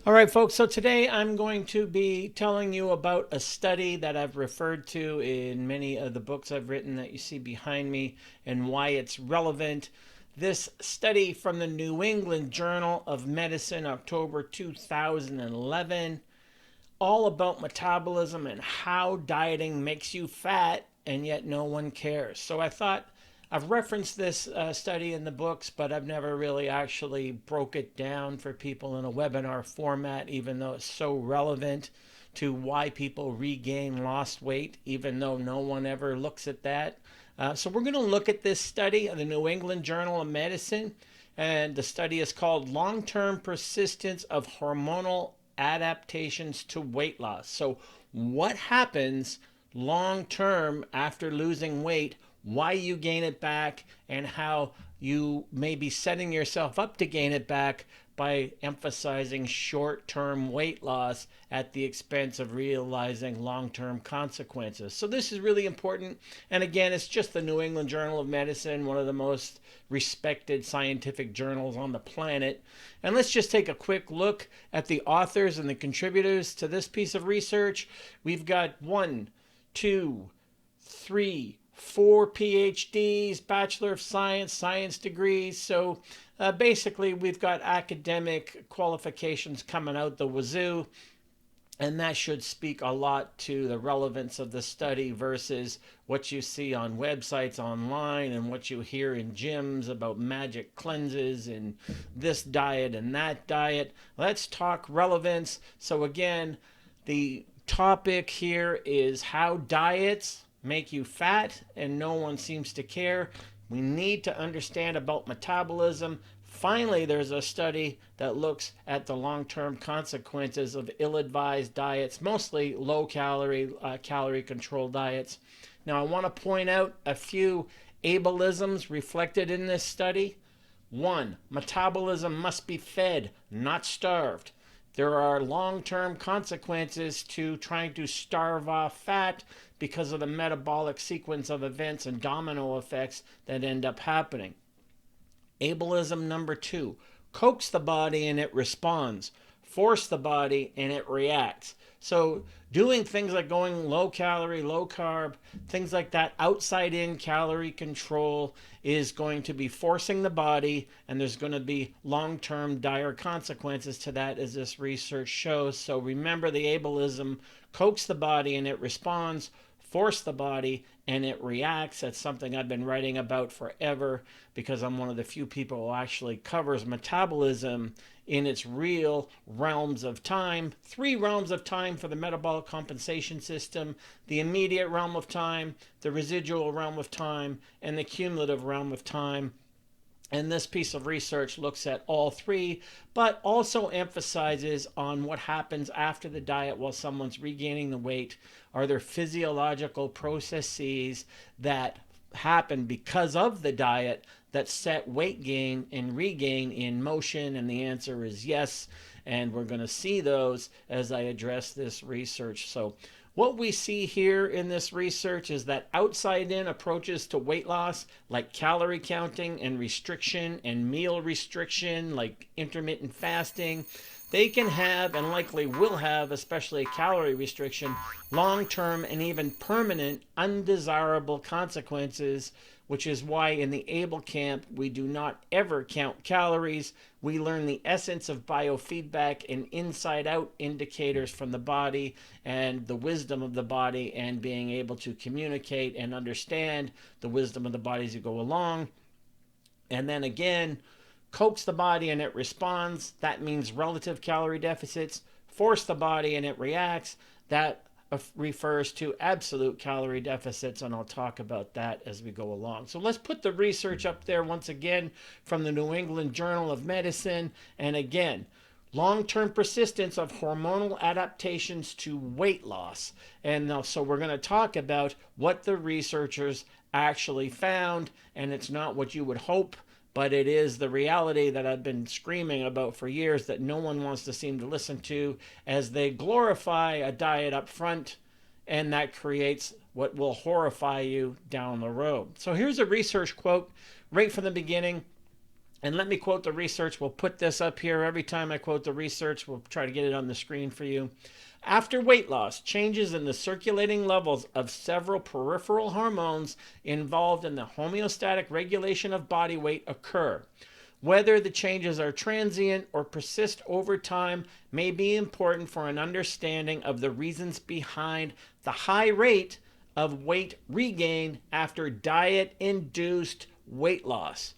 All right, folks. So today I'm going to be telling you about a study that I've referred to in many of the books I've written that you see behind me and why it's relevant. This study from the New England Journal of Medicine, October 2011, all about metabolism and how dieting makes you fat and yet no one cares. So I thought I've referenced this study in the books, but I've never really actually broke it down for people in a webinar format, even though it's so relevant to why people regain lost weight, even though no one ever looks at that. So we're going to look at this study of the New England Journal of Medicine, and the study is called Long-Term Persistence of Hormonal Adaptations to Weight Loss. So what happens long term after losing weight, why you gain it back, and how you may be setting yourself up to gain it back by emphasizing short-term weight loss at the expense of realizing long-term consequences. So this is really important. And again, it's just the New England Journal of Medicine, one of the most respected scientific journals on the planet. And let's just take a quick look at the authors and the contributors to this piece of research. We've got 1, 2, 3, 4 PhDs, Bachelor of Science, science degrees. So basically, we've got academic qualifications coming out the wazoo, and that should speak a lot to the relevance of the study versus what you see on websites online and what you hear in gyms about magic cleanses and this diet and that diet. Let's talk relevance. So again, the topic here is how diets make you fat and no one seems to care. We need to understand about metabolism. Finally, there's a study that looks at the long-term consequences of ill-advised diets, mostly low-calorie, calorie-controlled diets. Now, I want to point out a few ableisms reflected in this study. 1, metabolism must be fed, not starved. There are long-term consequences to trying to starve off fat because of the metabolic sequence of events and domino effects that end up happening. Ableism number 2, coax the body and it responds. Force the body and it reacts. So doing things like going low calorie, low carb, things like that, outside in calorie control is going to be forcing the body, and there's going to be long-term dire consequences to that, as this research shows. So remember the ableism: coax the body and it responds, force the body and it reacts. That's something I've been writing about forever because I'm one of the few people who actually covers metabolism in its real realms of time. 3 realms of time for the metabolic compensation system: the immediate realm of time, the residual realm of time, and the cumulative realm of time. And this piece of research looks at all 3, but also emphasizes on what happens after the diet while someone's regaining the weight. Are there physiological processes that happen because of the diet that set weight gain and regain in motion? And the answer is yes. And we're going to see those as I address this research. So what we see here in this research is that outside-in approaches to weight loss, like calorie counting and restriction and meal restriction, like intermittent fasting, they can have, and likely will have, especially calorie restriction, long-term and even permanent undesirable consequences, which is why in the ABLE camp we do not ever count calories. We learn the essence of biofeedback and inside-out indicators from the body and the wisdom of the body, and being able to communicate and understand the wisdom of the body as you go along. And then again, coax the body and it responds. That means relative calorie deficits. Force the body and it reacts. That refers to absolute calorie deficits, and I'll talk about that as we go along. So let's put the research up there once again from the New England Journal of Medicine. And again, long-term persistence of hormonal adaptations to weight loss. And so we're going to talk about what the researchers actually found, and it's not what you would hope, but it is the reality that I've been screaming about for years that no one wants to seem to listen to, as they glorify a diet up front, and that creates what will horrify you down the road. So here's a research quote right from the beginning. And let me quote the research. We'll put this up here every time I quote the research. We'll try to get it on the screen for you. After weight loss, changes in the circulating levels of several peripheral hormones involved in the homeostatic regulation of body weight occur. Whether the changes are transient or persist over time may be important for an understanding of the reasons behind the high rate of weight regain after diet-induced weight loss.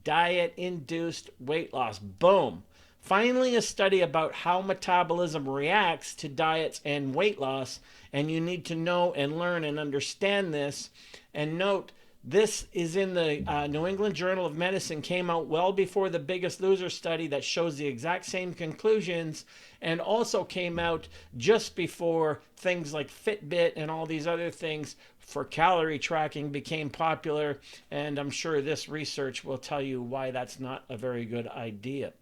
Diet-induced weight loss. Boom. Finally, a study about how metabolism reacts to diets and weight loss. And you need to know and learn and understand this. And note, this is in the New England Journal of Medicine, came out well before the Biggest Loser study that shows the exact same conclusions, and also came out just before things like Fitbit and all these other things for calorie tracking became popular. And I'm sure this research will tell you why that's not a very good idea.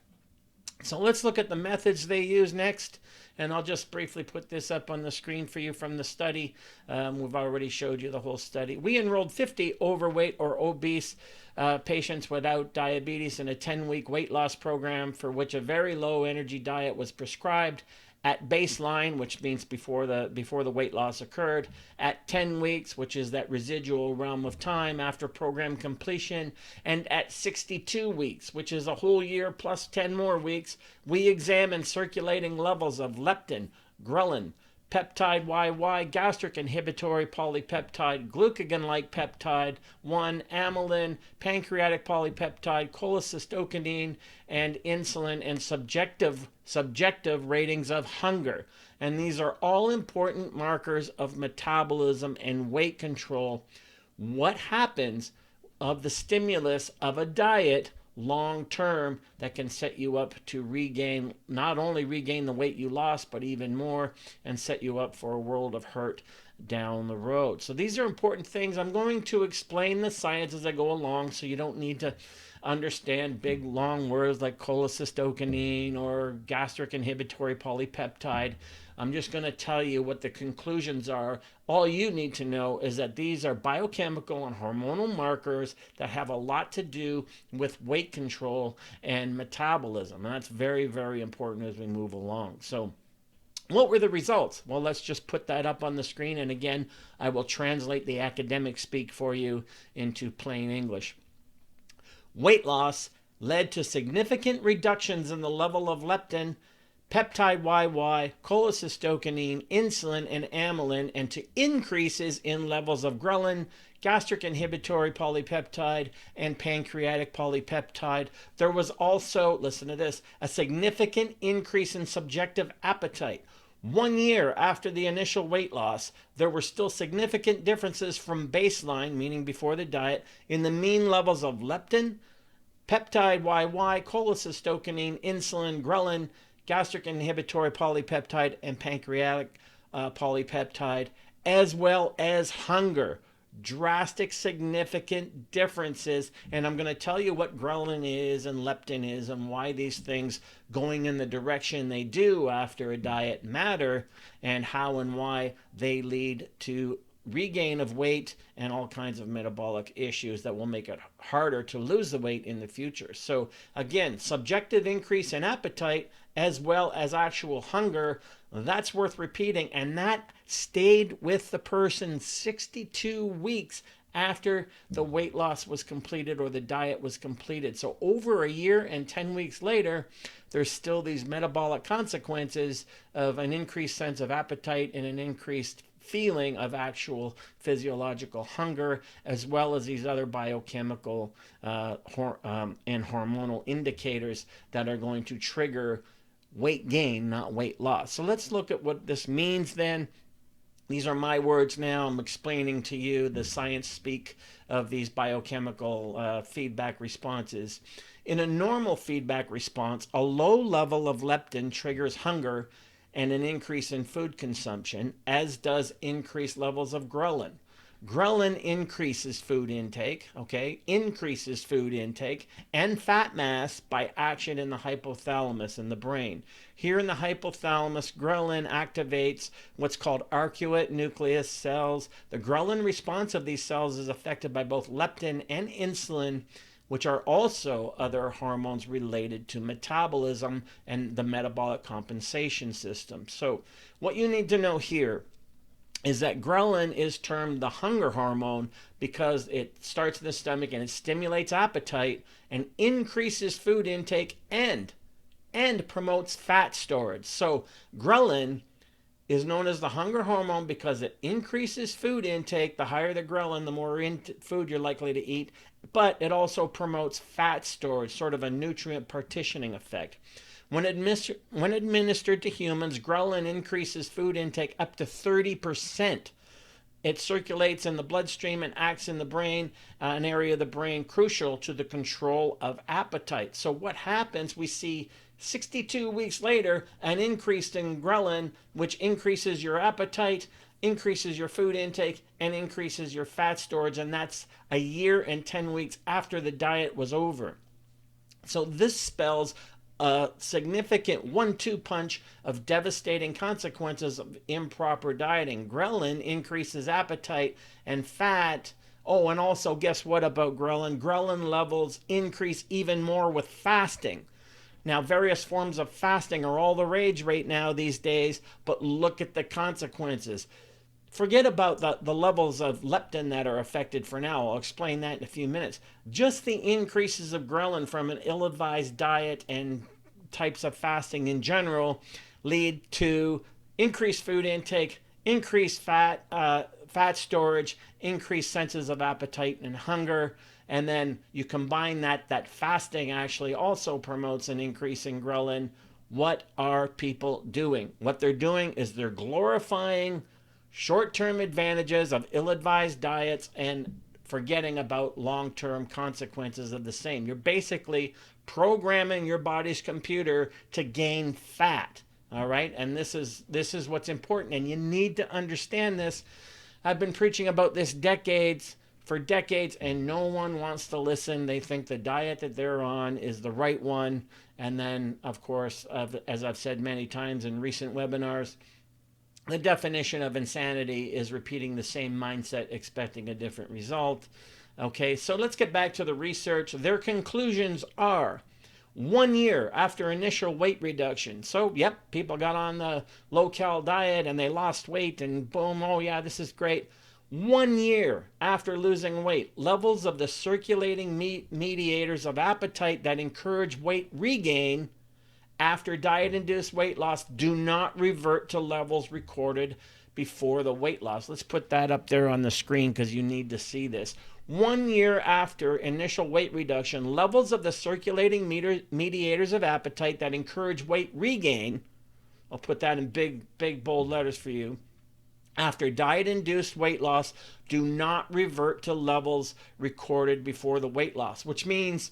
So let's look at the methods they use next. And I'll just briefly put this up on the screen for you from the study. We've already showed you the whole study. We enrolled 50 overweight or obese patients without diabetes in a 10-week weight loss program for which a very low energy diet was prescribed at baseline, which means before the weight loss occurred, at 10 weeks, which is that residual realm of time after program completion, and at 62 weeks, which is a whole year plus 10 more weeks. We examined circulating levels of leptin, ghrelin, peptide YY, gastric inhibitory polypeptide, glucagon-like peptide 1, amylin, pancreatic polypeptide, cholecystokinine, and insulin, and subjective ratings of hunger. And these are all important markers of metabolism and weight control. What happens of the stimulus of a diet long term that can set you up to regain, not only regain the weight you lost, but even more, and set you up for a world of hurt down the road. So these are important things. I'm going to explain the science as I go along, so you don't need to understand big long words like cholecystokinine or gastric inhibitory polypeptide. I'm just going to tell you what the conclusions are. All you need to know is that these are biochemical and hormonal markers that have a lot to do with weight control and metabolism. And that's very, very important as we move along. So what were the results? Well, let's just put that up on the screen. And again, I will translate the academic speak for you into plain English. Weight loss led to significant reductions in the level of leptin, peptide YY, cholecystokinine, insulin, and amylin, and to increases in levels of ghrelin, gastric inhibitory polypeptide, and pancreatic polypeptide. There was also, listen to this, a significant increase in subjective appetite. 1 year after the initial weight loss, there were still significant differences from baseline, meaning before the diet, in the mean levels of leptin, peptide YY, cholecystokinine, insulin, ghrelin, gastric inhibitory polypeptide, and pancreatic polypeptide, as well as hunger. Drastic, significant differences. And I'm going to tell you what ghrelin is and leptin is and why these things going in the direction they do after a diet matter, and how and why they lead to regain of weight and all kinds of metabolic issues that will make it harder to lose the weight in the future. So again, subjective increase in appetite as well as actual hunger, that's worth repeating. And that stayed with the person 62 weeks after the weight loss was completed or the diet was completed. So over a year and 10 weeks later, there's still these metabolic consequences of an increased sense of appetite and an increased feeling of actual physiological hunger, as well as these other biochemical and hormonal indicators that are going to trigger weight gain, not weight loss. So let's look at what this means then. These are my words now. I'm explaining to you the science speak of these biochemical feedback responses. In a normal feedback response, a low level of leptin triggers hunger and an increase in food consumption, as does increased levels of ghrelin. Ghrelin increases food intake, increases food intake and fat mass by action in the hypothalamus in the brain. Here in the hypothalamus, ghrelin activates what's called arcuate nucleus cells. The ghrelin response of these cells is affected by both leptin and insulin which are also other hormones related to metabolism and the metabolic compensation system. So what you need to know here is that ghrelin is termed the hunger hormone because it starts in the stomach and it stimulates appetite and increases food intake and promotes fat storage. So ghrelin is known as the hunger hormone because it increases food intake. The higher the ghrelin, the more food you're likely to eat, but it also promotes fat storage, sort of a nutrient partitioning effect. When administered to humans, ghrelin increases food intake up to 30%. It circulates in the bloodstream and acts in the brain, an area of the brain crucial to the control of appetite. So what happens, we see 62 weeks later, an increase in ghrelin, which increases your appetite, increases your food intake, and increases your fat storage. And that's a year and 10 weeks after the diet was over. So this spells a significant 1-2 punch of devastating consequences of improper dieting. Ghrelin increases appetite and fat. Oh, and also guess what about ghrelin? Ghrelin levels increase even more with fasting. Now, various forms of fasting are all the rage right now these days, but look at the consequences. Forget about the levels of leptin that are affected for now. I'll explain that in a few minutes. Just the increases of ghrelin from an ill-advised diet and types of fasting in general lead to increased food intake, increased fat storage, increased senses of appetite and hunger. And then you combine that fasting actually also promotes an increase in ghrelin. What are people doing? What they're doing is they're glorifying short-term advantages of ill-advised diets and forgetting about long-term consequences of the same. You're basically programming your body's computer to gain fat. All right, and this is what's important, and you need to understand this. I've been preaching about this for decades, and no one wants to listen. They think the diet that they're on is the right one, and then, of course, as I've said many times in recent webinars, the definition of insanity is repeating the same mindset, expecting a different result. Okay, so let's get back to the research. Their conclusions are 1 year after initial weight reduction. So, yep, people got on the low-cal diet and they lost weight and boom, oh yeah, this is great. 1 year after losing weight, levels of the circulating mediators of appetite that encourage weight regain after diet-induced weight loss do not revert to levels recorded before the weight loss. Let's put that up there on the screen because you need to see this. 1 year after initial weight reduction, levels of the circulating mediators of appetite that encourage weight regain, I'll put that in big bold letters for you, after diet-induced weight loss do not revert to levels recorded before the weight loss, which means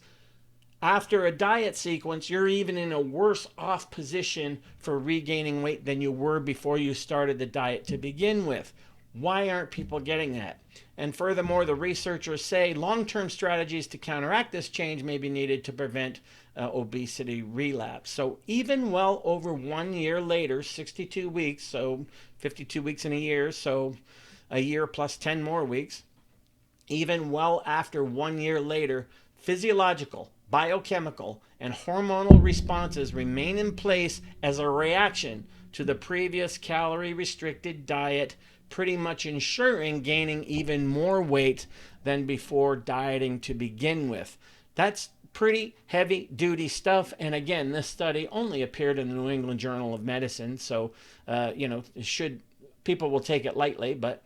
after a diet sequence, you're even in a worse off position for regaining weight than you were before you started the diet to begin with. Why aren't people getting that? And furthermore, the researchers say long-term strategies to counteract this change may be needed to prevent obesity relapse. So even well over 1 year later, 62 weeks, so 52 weeks in a year, so a year plus 10 more weeks, even well after 1 year later, physiological, biochemical, and hormonal responses remain in place as a reaction to the previous calorie-restricted diet, pretty much ensuring gaining even more weight than before dieting to begin with. That's pretty heavy-duty stuff, and again, this study only appeared in the New England Journal of Medicine, so, people will take it lightly, but,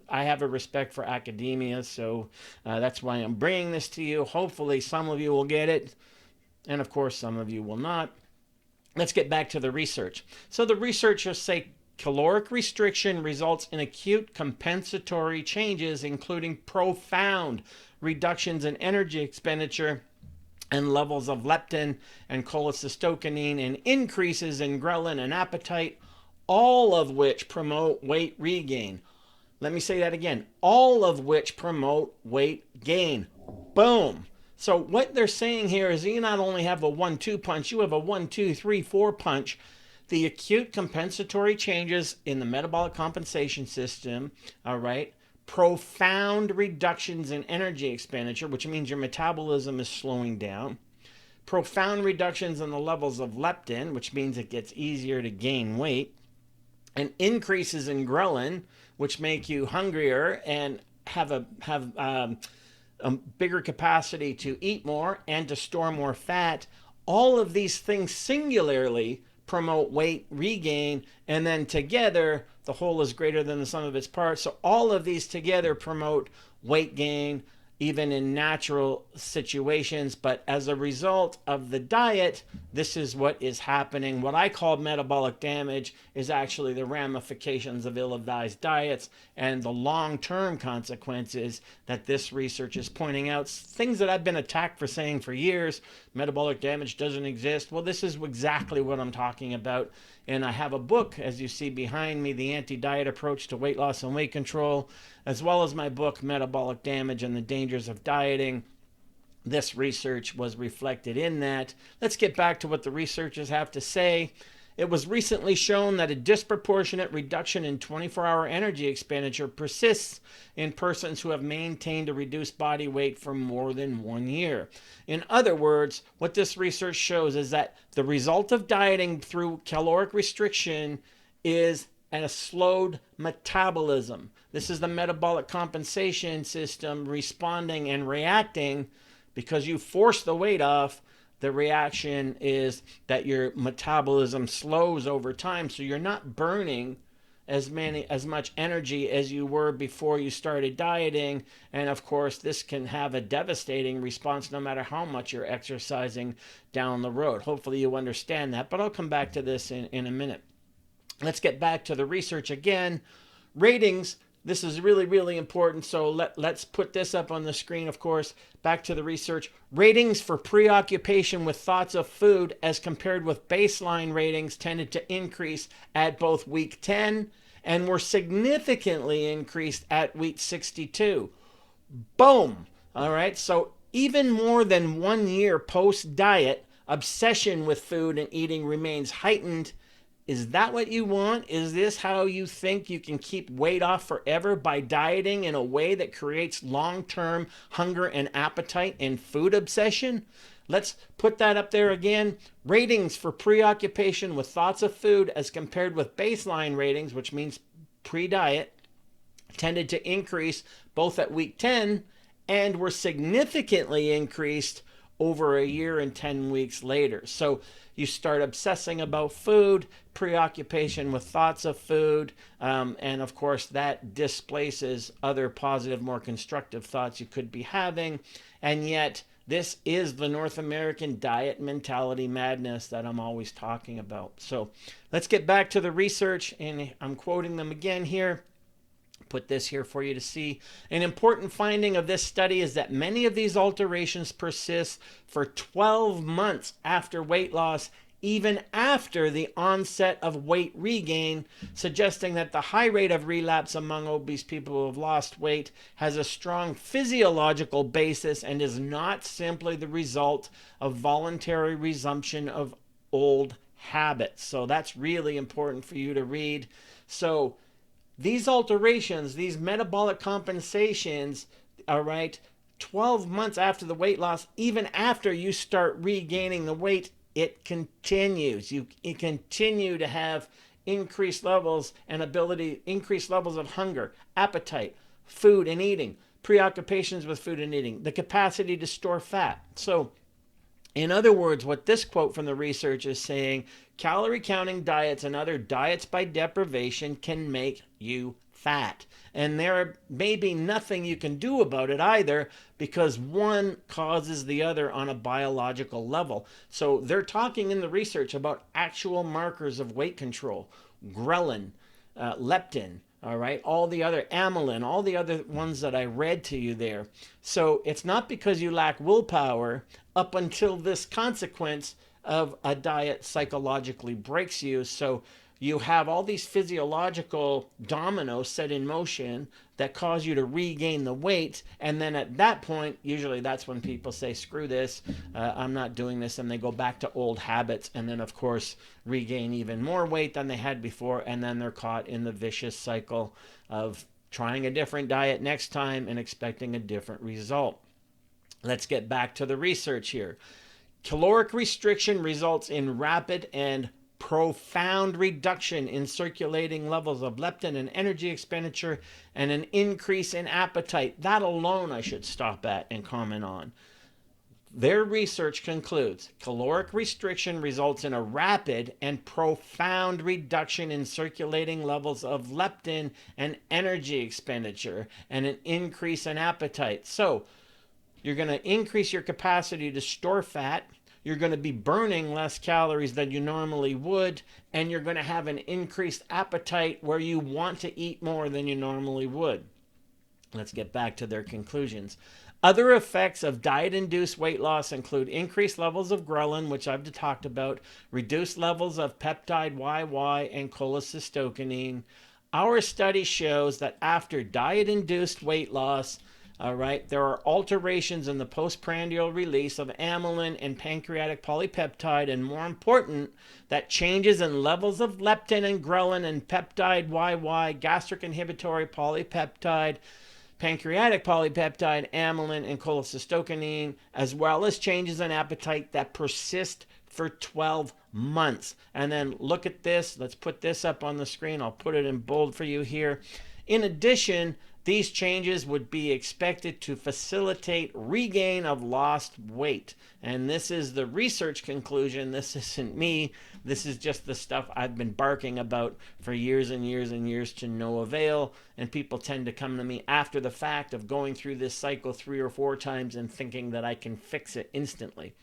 I have a respect for academia, so that's why I'm bringing this to you. Hopefully some of you will get it, and of course some of you will not. Let's get back to the research. So the researchers say caloric restriction results in acute compensatory changes, including profound reductions in energy expenditure and levels of leptin and cholecystokinine and increases in ghrelin and appetite, all of which promote weight regain. Let me say that again. All of which promote weight gain. Boom. So what they're saying here is you not only have a 1-2 punch, you have a 1-2-3-4 punch. The acute compensatory changes in the metabolic compensation system, all right, profound reductions in energy expenditure, which means your metabolism is slowing down, profound reductions in the levels of leptin, which means it gets easier to gain weight, and increases in ghrelin, which make you hungrier and have a bigger capacity to eat more and to store more fat. All of these things singularly promote weight regain, and then together the whole is greater than the sum of its parts. So all of these together promote weight gain, even in natural situations. But as a result of the diet, this is what is happening. What I call metabolic damage is actually the ramifications of ill-advised diets and the long-term consequences that this research is pointing out. Things that I've been attacked for saying for years. Metabolic damage doesn't exist. Well, this is exactly what I'm talking about. And I have a book, as you see behind me, The Anti-Diet Approach to Weight Loss and Weight Control, as well as my book, Metabolic Damage and the Dangers of Dieting. This research was reflected in that. Let's get back to what the researchers have to say. It was recently shown that a disproportionate reduction in 24-hour energy expenditure persists in persons who have maintained a reduced body weight for more than 1 year. In other words, what this research shows is that the result of dieting through caloric restriction is a slowed metabolism. This is the metabolic compensation system responding and reacting. Because you force the weight off, the reaction is that your metabolism slows over time, so you're not burning as much energy as you were before you started dieting. And of course, this can have a devastating response no matter how much you're exercising down the road. Hopefully you understand that, but I'll come back to this in a minute. Let's get back to the research again. Ratings. This is really, really important. So let's put this up on the screen, of course. Back to the research. Ratings for preoccupation with thoughts of food as compared with baseline ratings tended to increase at both week 10 and were significantly increased at week 62. Boom. All right. So even more than 1 year post-diet, obsession with food and eating remains heightened. Is that what you want? Is this how you think you can keep weight off forever, by dieting in a way that creates long-term hunger and appetite and food obsession? Let's put that up there again. Ratings for preoccupation with thoughts of food as compared with baseline ratings, which means pre-diet, tended to increase both at week 10 and were significantly increased over a year and 10 weeks later. So you start obsessing about food, preoccupation with thoughts of food, and of course that displaces other positive, more constructive thoughts you could be having. And yet this is the North American diet mentality madness that I'm always talking about. So let's get back to the research, and I'm quoting them again here. Put this here for you to see. An important finding of this study is that many of these alterations persist for 12 months after weight loss, even after the onset of weight regain, suggesting that the high rate of relapse among obese people who have lost weight has a strong physiological basis and is not simply the result of voluntary resumption of old habits. So that's really important for you to read. So these alterations, these metabolic compensations, all right, 12 months after the weight loss, even after you start regaining the weight, it continues. You continue to have increased levels and increased levels of hunger, appetite, food and eating, preoccupations with food and eating, the capacity to store fat. So in other words, what this quote from the research is saying, calorie counting diets and other diets by deprivation can make you fat. And there may be nothing you can do about it either, because one causes the other on a biological level. So they're talking in the research about actual markers of weight control, ghrelin, leptin, all right, all the other amylin, all the other ones that I read to you there. So it's not because you lack willpower up until this consequence of a diet psychologically breaks you. So you have all these physiological dominoes set in motion that cause you to regain the weight. And then at that point, usually that's when people say, screw this, I'm not doing this. And they go back to old habits. And then, of course, regain even more weight than they had before. And then they're caught in the vicious cycle of trying a different diet next time and expecting a different result. Let's get back to the research here. Caloric restriction results in rapid and profound reduction in circulating levels of leptin and energy expenditure and an increase in appetite. That alone I should stop at and comment on. Their research concludes caloric restriction results in a rapid and profound reduction in circulating levels of leptin and energy expenditure and an increase in appetite. So, you're going to increase your capacity to store fat. You're going to be burning less calories than you normally would, and you're going to have an increased appetite where you want to eat more than you normally would. Let's get back to their conclusions. Other effects of diet-induced weight loss include increased levels of ghrelin, which I've talked about, reduced levels of peptide YY and cholecystokinine. Our study shows that after diet-induced weight loss, all right, there are alterations in the postprandial release of amylin and pancreatic polypeptide, and more important, that changes in levels of leptin and ghrelin and peptide YY, gastric inhibitory polypeptide, pancreatic polypeptide, amylin, and cholecystokinine, as well as changes in appetite that persist for 12 months. And then look at this. Let's put this up on the screen. I'll put it in bold for you here. In addition, these changes would be expected to facilitate regain of lost weight. And this is the research conclusion. This isn't me. This is just the stuff I've been barking about for years and years and years to no avail. And people tend to come to me after the fact of going through this cycle 3 or 4 times and thinking that I can fix it instantly.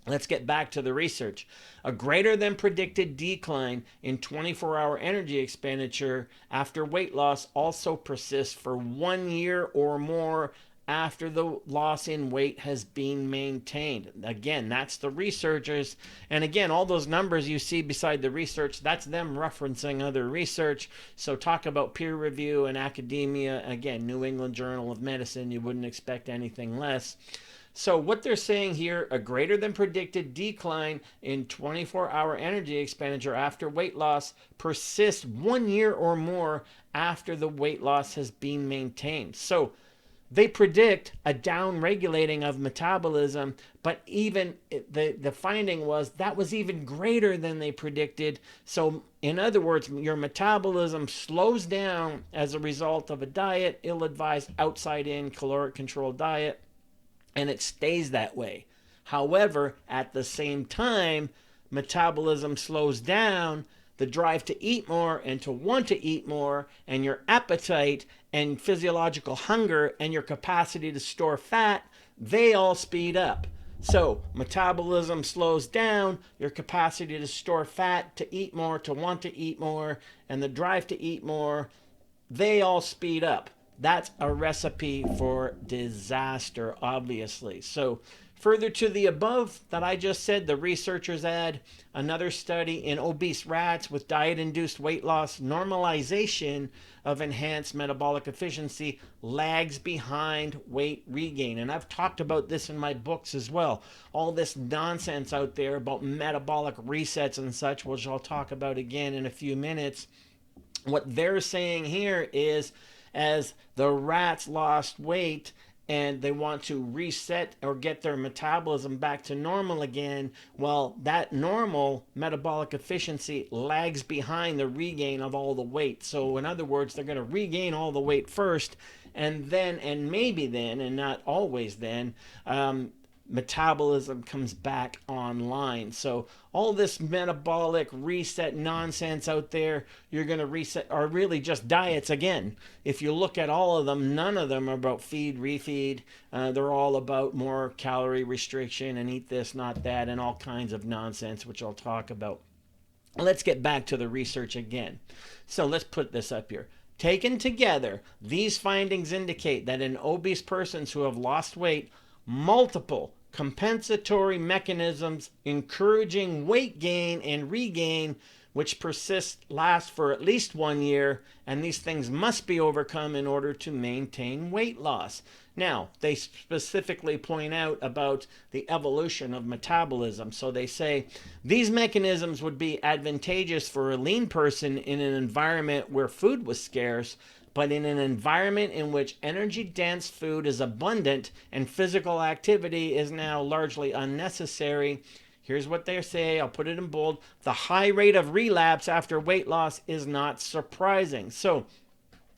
Let's get back to the research. A greater than predicted decline in 24-hour energy expenditure after weight loss also persists for 1 year or more after the loss in weight has been maintained. Again, that's the researchers. And again, all those numbers you see beside the research, that's them referencing other research. So talk about peer review and academia. Again, New England Journal of Medicine, you wouldn't expect anything less. So what they're saying here, a greater than predicted decline in 24-hour energy expenditure after weight loss persists 1 year or more after the weight loss has been maintained. So they predict a down-regulating of metabolism, but even the finding was that was even greater than they predicted. So in other words, your metabolism slows down as a result of a diet, ill-advised outside-in caloric-controlled diet, and it stays that way. However, at the same time, metabolism slows down, the drive to eat more and to want to eat more, and your appetite and physiological hunger and your capacity to store fat, they all speed up. So metabolism slows down, your capacity to store fat, to eat more, to want to eat more, and the drive to eat more, they all speed up. That's a recipe for disaster, obviously. So further to the above that I just said, the researchers add another study in obese rats with diet-induced weight loss. Normalization of enhanced metabolic efficiency lags behind weight regain. And I've talked about this in my books as well. All this nonsense out there about metabolic resets and such, which I'll talk about again in a few minutes. What they're saying here is, as the rats lost weight and they want to reset or get their metabolism back to normal again, well, that normal metabolic efficiency lags behind the regain of all the weight. So in other words, they're going to regain all the weight first, and then, and maybe then, and not always then, metabolism comes back online. So all this metabolic reset nonsense out there, you're going to reset, are really just diets again. If you look at all of them, none of them are about feed, refeed. They're all about more calorie restriction and eat this, not that, and all kinds of nonsense, which I'll talk about. Let's get back to the research again. So let's put this up here. Taken together, these findings indicate that in obese persons who have lost weight, multiple compensatory mechanisms encouraging weight gain and regain, which last for at least 1 year, and these things must be overcome in order to maintain weight loss. Now, they specifically point out about the evolution of metabolism. So they say these mechanisms would be advantageous for a lean person in an environment where food was scarce, But in an environment in which energy-dense food is abundant and physical activity is now largely unnecessary, here's what they say, I'll put it in bold, the high rate of relapse after weight loss is not surprising. So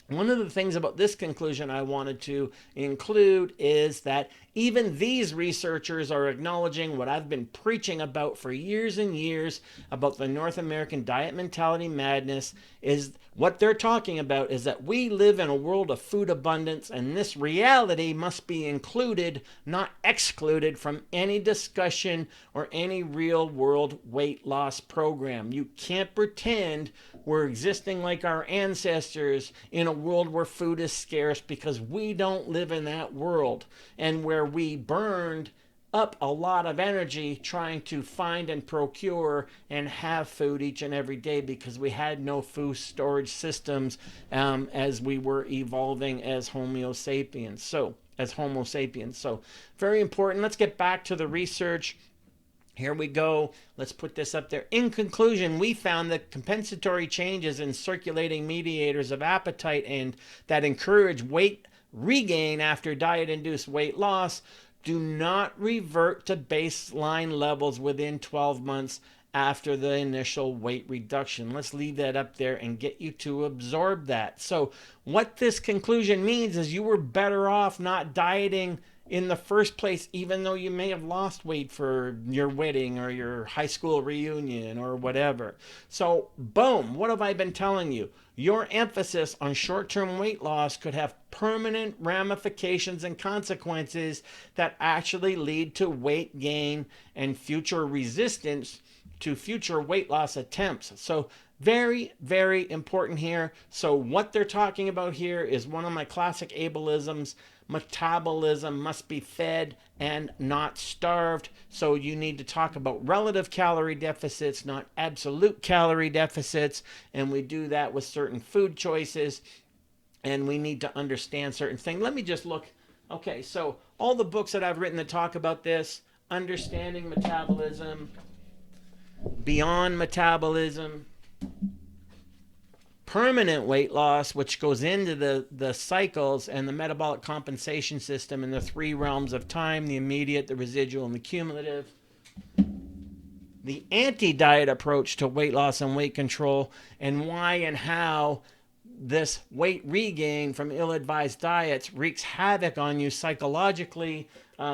one of the things about this conclusion I wanted to include is that even these researchers are acknowledging what I've been preaching about for years and years about the North American diet mentality madness. Is what they're talking about is that we live in a world of food abundance, and this reality must be included, not excluded, from any discussion or any real world weight loss program. You can't pretend we're existing like our ancestors in a world where food is scarce, because we don't live in that world, and where we burned up a lot of energy trying to find and procure and have food each and every day because we had no food storage systems as we were evolving as Homo sapiens. So very important. Let's get back to the research. Here we go. Let's put this up there. In conclusion, we found that compensatory changes in circulating mediators of appetite and that encourage weight regain after diet-induced weight loss do not revert to baseline levels within 12 months after the initial weight reduction. Let's leave that up there and get you to absorb that. So what this conclusion means is you were better off not dieting in the first place, even though you may have lost weight for your wedding or your high school reunion or whatever. So boom, what have I been telling you? Your emphasis on short-term weight loss could have permanent ramifications and consequences that actually lead to weight gain and future resistance to future weight loss attempts. So very, very important here. So what they're talking about here is one of my classic ableisms. Metabolism must be fed and not starved. So you need to talk about relative calorie deficits, not absolute calorie deficits. And we do that with certain food choices. And we need to understand certain things. Let me just look. Okay, so all the books that I've written that talk about this, Understanding Metabolism, Beyond Metabolism, Permanent Weight Loss, which goes into the cycles and the metabolic compensation system in the three realms of time, the immediate, the residual, and the cumulative. The anti-diet approach to weight loss and weight control, and why and how this weight regain from ill-advised diets wreaks havoc on you psychologically,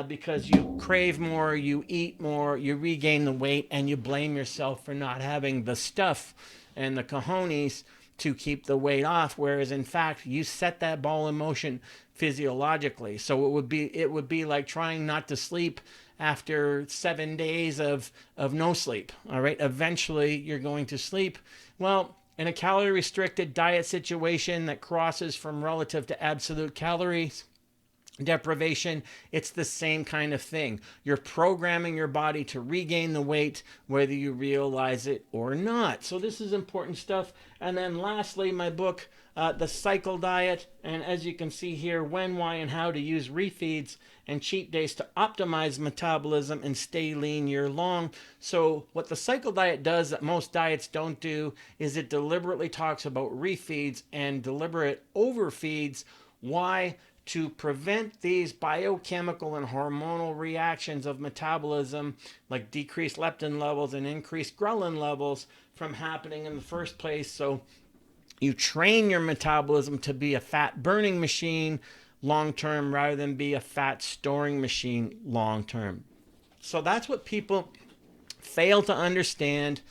because you crave more, you eat more, you regain the weight, and you blame yourself for not having the stuff and the cojones to keep the weight off, whereas in fact you set that ball in motion physiologically. So it would be like trying not to sleep after 7 days of no sleep. All right, eventually you're going to sleep. Well, in a calorie restricted diet situation that crosses from relative to absolute calories deprivation, it's the same kind of thing. You're programming your body to regain the weight whether you realize it or not. So this is important stuff. And then lastly, my book, The Cycle Diet, and as you can see here, when, why, and how to use refeeds and cheat days to optimize metabolism and stay lean year long. So what the cycle diet does that most diets don't do is it deliberately talks about refeeds and deliberate overfeeds. Why? To prevent these biochemical and hormonal reactions of metabolism, like decreased leptin levels and increased ghrelin levels, from happening in the first place. So you train your metabolism to be a fat burning machine long term rather than be a fat storing machine long term. So that's what people fail to understand,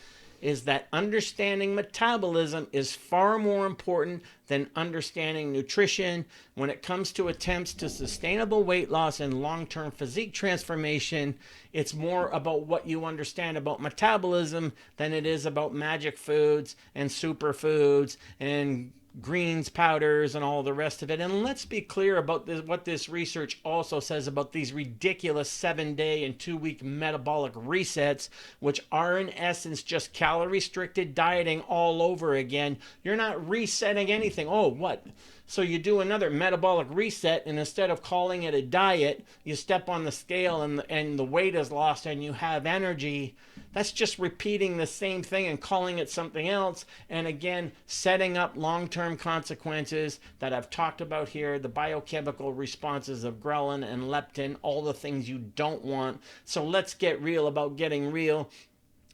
is that understanding metabolism is far more important than understanding nutrition when it comes to attempts to sustainable weight loss and long-term physique transformation. It's more about what you understand about metabolism than it is about magic foods and superfoods and greens powders and all the rest of it. And let's be clear about this, what this research also says about these ridiculous 7-day and 2-week metabolic resets, which are in essence just calorie restricted dieting all over again. You're not resetting anything. Oh, what? So you do another metabolic reset, and instead of calling it a diet, you step on the scale and the weight is lost and you have energy. That's just repeating the same thing and calling it something else. And again, setting up long-term consequences that I've talked about here, the biochemical responses of ghrelin and leptin, all the things you don't want. So let's get real about getting real.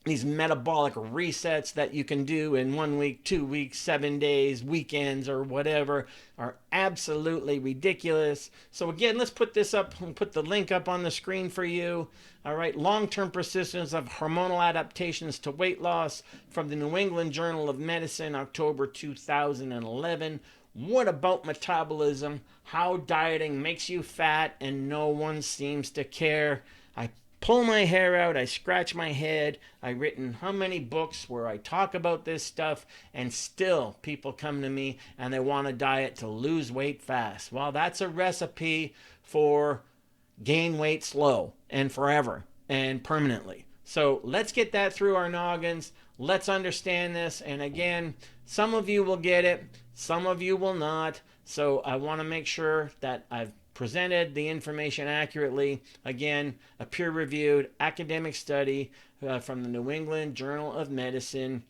These metabolic resets that you can do in 1 week, 2 weeks, 7 days, weekends, or whatever are absolutely ridiculous. So again, let's put this up and put the link up on the screen for you. All right, long-term persistence of hormonal adaptations to weight loss from the New England Journal of Medicine, October 2011. What about metabolism? How dieting makes you fat and no one seems to care. I pull my hair out, I scratch my head. I've written how many books where I talk about this stuff, and still people come to me and they want a diet to lose weight fast. Well, that's a recipe for gain weight slow and forever and permanently. So let's get that through our noggins. Let's understand this. And again, some of you will get it, some of you will not. So I want to make sure that I've presented the information accurately. Again, a peer-reviewed academic study from the New England Journal of Medicine,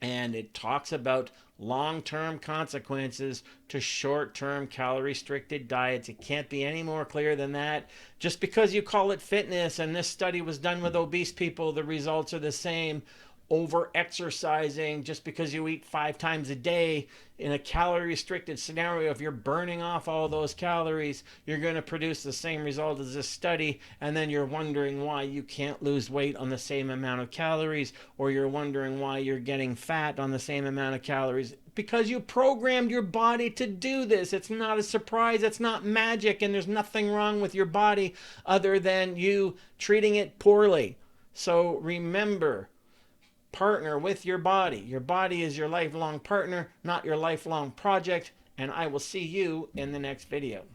and it talks about long-term consequences to short-term calorie-restricted diets. It can't be any more clear than that. Just because you call it fitness, and this study was done with obese people, the results are the same. Over exercising, just because you eat 5 times a day in a calorie restricted scenario, if you're burning off all those calories, you're going to produce the same result as this study. And then you're wondering why you can't lose weight on the same amount of calories, or you're wondering why you're getting fat on the same amount of calories, because you programmed your body to do this. It's not a surprise, it's not magic, and there's nothing wrong with your body other than you treating it poorly. So remember, partner with your body. Your body is your lifelong partner, not your lifelong project. And I will see you in the next video.